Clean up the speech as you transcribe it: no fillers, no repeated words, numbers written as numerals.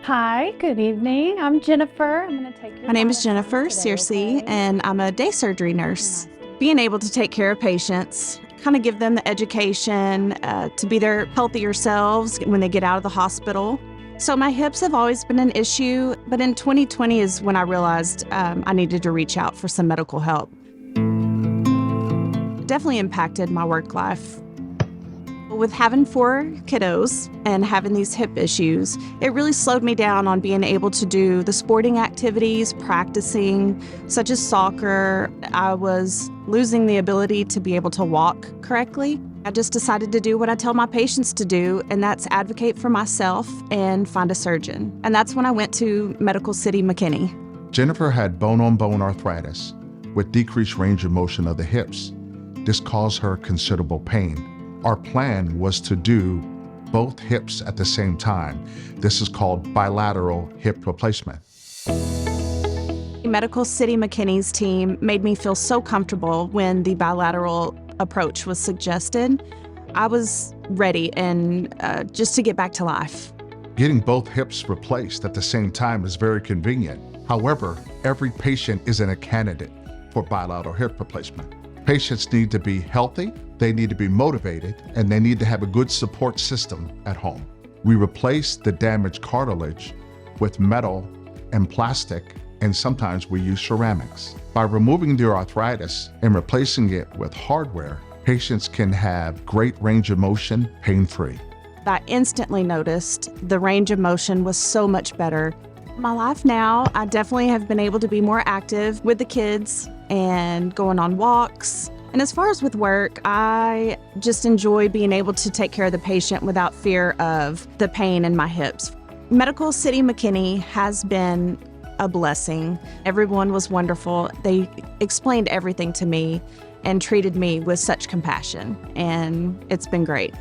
Hi, good evening. I'm Jennifer. I'm going to take your My name is vital Jennifer signs today, Searcy, okay? and I'm a day surgery nurse. Being able to take care of patients, kind of give them the education to be their healthier selves when they get out of the hospital. So my hips have always been an issue, but in 2020 is when I realized I needed to reach out for some medical help. It definitely impacted my work life. With having 4 kiddos and having these hip issues, it really slowed me down on being able to do the sporting activities, practicing, such as soccer. I was losing the ability to be able to walk correctly. I just decided to do what I tell my patients to do, and that's advocate for myself and find a surgeon. And that's when I went to Medical City McKinney. Jennifer had bone-on-bone arthritis with decreased range of motion of the hips. This caused her considerable pain. Our plan was to do both hips at the same time. This is called bilateral hip replacement. Medical City McKinney's team made me feel so comfortable when the bilateral approach was suggested. I was ready and just to get back to life. Getting both hips replaced at the same time is very convenient. However, every patient isn't a candidate for bilateral hip replacement. Patients need to be healthy, they need to be motivated, and they need to have a good support system at home. We replace the damaged cartilage with metal and plastic, and sometimes we use ceramics. By removing the arthritis and replacing it with hardware, patients can have great range of motion pain-free. I instantly noticed the range of motion was so much better. My life now, I definitely have been able to be more active with the kids and going on walks. And as far as with work, I just enjoy being able to take care of the patient without fear of the pain in my hips. Medical City McKinney has been a blessing. Everyone was wonderful. They explained everything to me and treated me with such compassion, and it's been great.